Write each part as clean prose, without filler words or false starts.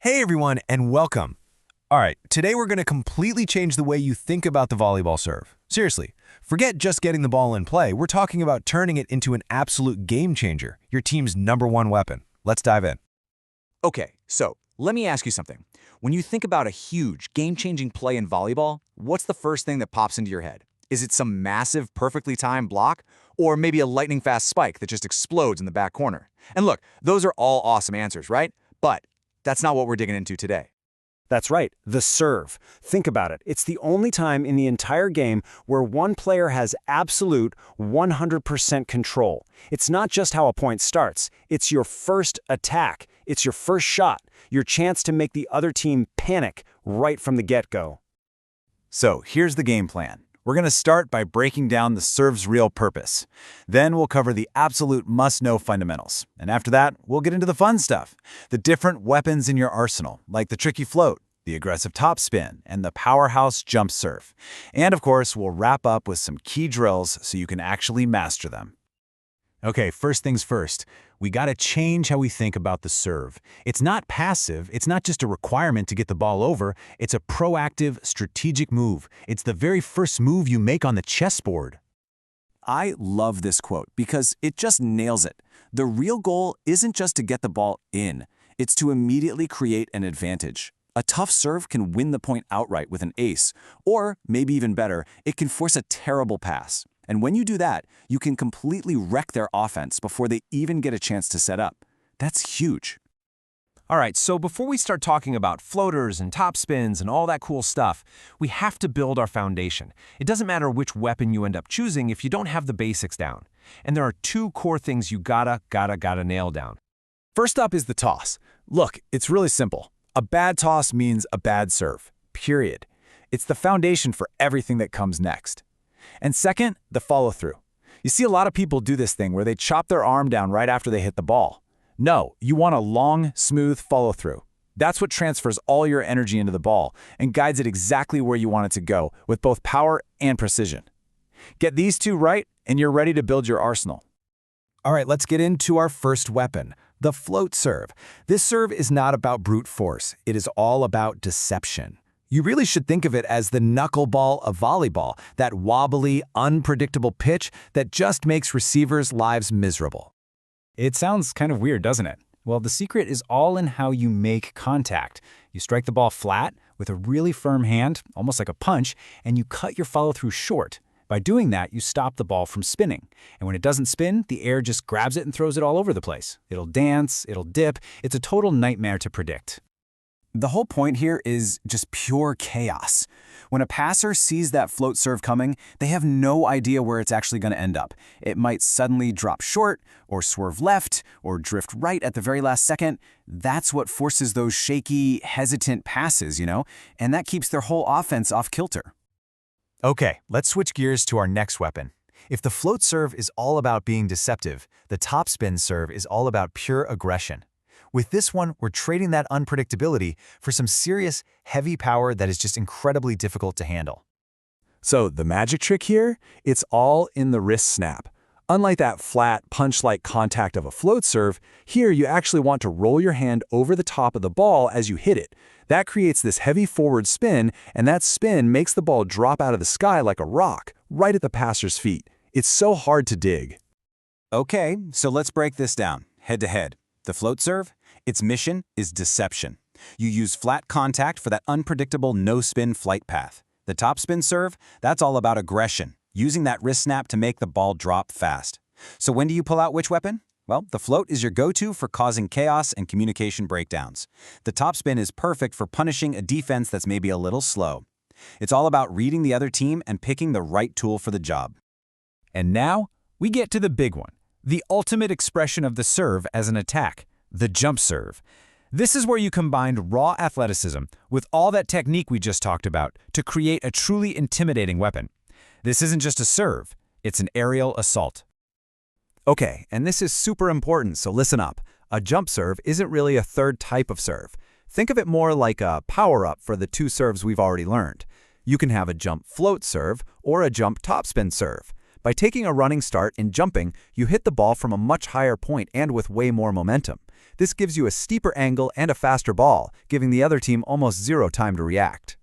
Hey everyone, and welcome. All right, today we're going to completely change the way you think about the volleyball serve. Seriously, forget just getting the ball in play. We're talking about turning it into an absolute game changer, your team's #1 weapon. Let's dive in. Okay, so let me ask you something. When you think about a huge, game-changing play in volleyball, what's the first thing that pops into your head? Is it some massive, perfectly timed block? Or maybe a lightning-fast spike that just explodes in the back corner? And look, those are all awesome answers, right? But that's not what we're digging into today. That's right, the serve. Think about it. It's the only time in the entire game where one player has absolute 100% control. It's not just how a point starts. It's your first attack. It's your first shot. Your chance to make the other team panic right from the get-go. So here's the game plan. We're going to start by breaking down the serve's real purpose. Then we'll cover the absolute must-know fundamentals. And after that, we'll get into the fun stuff. The different weapons in your arsenal, like the tricky float, the aggressive topspin, and the powerhouse jump serve. And of course, we'll wrap up with some key drills so you can actually master them. Okay, first things first, we got to change how we think about the serve. It's not passive, it's not just a requirement to get the ball over, it's a proactive, strategic move. It's the very first move you make on the chessboard. I love this quote because it just nails it. The real goal isn't just to get the ball in, it's to immediately create an advantage. A tough serve can win the point outright with an ace, or maybe even better, it can force a terrible pass. And when you do that, you can completely wreck their offense before they even get a chance to set up. That's huge. All right, so before we start talking about floaters and topspins and all that cool stuff, we have to build our foundation. It doesn't matter which weapon you end up choosing if you don't have the basics down. And there are two core things you gotta nail down. First up is the toss. Look, it's really simple. A bad toss means a bad serve, period. It's the foundation for everything that comes next. And second, the follow-through. You see a lot of people do this thing where they chop their arm down right after they hit the ball. No, you want a long, smooth follow-through. That's what transfers all your energy into the ball and guides it exactly where you want it to go with both power and precision. Get these two right, and you're ready to build your arsenal. All right, let's get into our first weapon, the float serve. This serve is not about brute force. It is all about deception. You really should think of it as the knuckleball of volleyball, that wobbly, unpredictable pitch that just makes receivers' lives miserable. It sounds kind of weird, doesn't it? Well, the secret is all in how you make contact. You strike the ball flat with a really firm hand, almost like a punch, and you cut your follow-through short. By doing that, you stop the ball from spinning. And when it doesn't spin, the air just grabs it and throws it all over the place. It'll dance, it'll dip. It's a total nightmare to predict. The whole point here is just pure chaos. When a passer sees that float serve coming, they have no idea where it's actually going to end up. It might suddenly drop short, or swerve left, or drift right at the very last second. That's what forces those shaky, hesitant passes, and that keeps their whole offense off kilter. Okay, let's switch gears to our next weapon. If the float serve is all about being deceptive, the topspin serve is all about pure aggression. With this one, we're trading that unpredictability for some serious, heavy power that is just incredibly difficult to handle. So the magic trick here, it's all in the wrist snap. Unlike that flat, punch-like contact of a float serve, here you actually want to roll your hand over the top of the ball as you hit it. That creates this heavy forward spin, and that spin makes the ball drop out of the sky like a rock, right at the passer's feet. It's so hard to dig. Okay, so let's break this down, head-to-head. The float serve? Its mission is deception. You use flat contact for that unpredictable no-spin flight path. The topspin serve? That's all about aggression, using that wrist snap to make the ball drop fast. So when do you pull out which weapon? Well, the float is your go-to for causing chaos and communication breakdowns. The topspin is perfect for punishing a defense that's maybe a little slow. It's all about reading the other team and picking the right tool for the job. And now, we get to the big one, the ultimate expression of the serve as an attack, the jump serve. This is where you combined raw athleticism with all that technique we just talked about to create a truly intimidating weapon. This isn't just a serve, it's an aerial assault. Okay, and this is super important, so listen up. A jump serve isn't really a third type of serve. Think of it more like a power-up for the two serves we've already learned. You can have a jump float serve or a jump topspin serve. By taking a running start and jumping, you hit the ball from a much higher point and with way more momentum. This gives you a steeper angle and a faster ball, giving the other team almost zero time to react.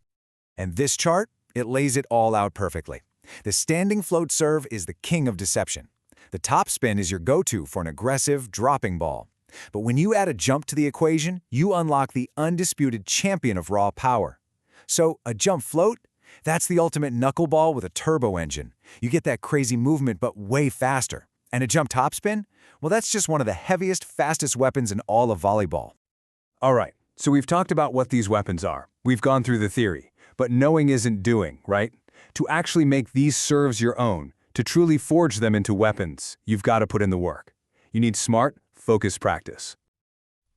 And this chart, it lays it all out perfectly. The standing float serve is the king of deception. The topspin is your go-to for an aggressive, dropping ball. But when you add a jump to the equation, you unlock the undisputed champion of raw power. So, a jump float? That's the ultimate knuckleball with a turbo engine. You get that crazy movement, but way faster. And a jump topspin? Well, that's just one of the heaviest, fastest weapons in all of volleyball. All right, so we've talked about what these weapons are. We've gone through the theory. But knowing isn't doing, right? To actually make these serves your own, to truly forge them into weapons, you've got to put in the work. You need smart, focused practice.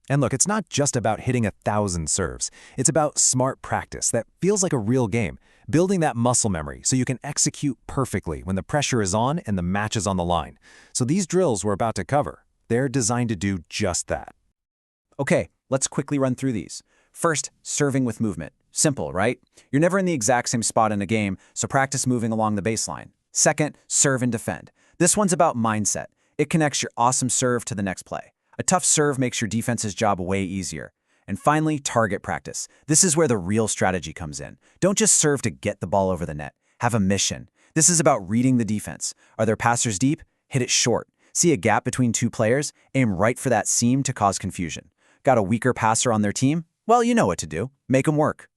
And look, it's not just about hitting 1,000 serves. It's about smart practice that feels like a real game, building that muscle memory so you can execute perfectly when the pressure is on and the match is on the line. So these drills we're about to cover, they're designed to do just that. Okay, let's quickly run through these. First, serving with movement. Simple, right? You're never in the exact same spot in a game, so practice moving along the baseline. Second, serve and defend. This one's about mindset. It connects your awesome serve to the next play. A tough serve makes your defense's job way easier. And finally, target practice. This is where the real strategy comes in. Don't just serve to get the ball over the net. Have a mission. This is about reading the defense. Are there passers deep? Hit it short. See a gap between two players? Aim right for that seam to cause confusion. Got a weaker passer on their team? Well, you know what to do. Make them work.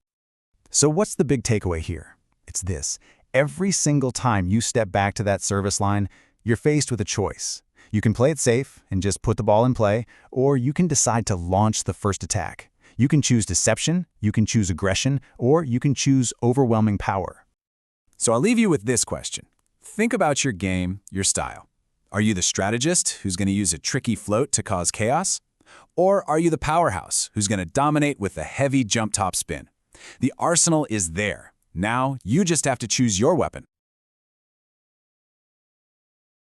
So what's the big takeaway here? It's this. Every single time you step back to that service line, you're faced with a choice. You can play it safe and just put the ball in play, or you can decide to launch the first attack. You can choose deception, you can choose aggression, or you can choose overwhelming power. So I'll leave you with this question. Think about your game, your style. Are you the strategist who's going to use a tricky float to cause chaos? Or are you the powerhouse who's going to dominate with a heavy jump top spin? The arsenal is there. Now you just have to choose your weapon.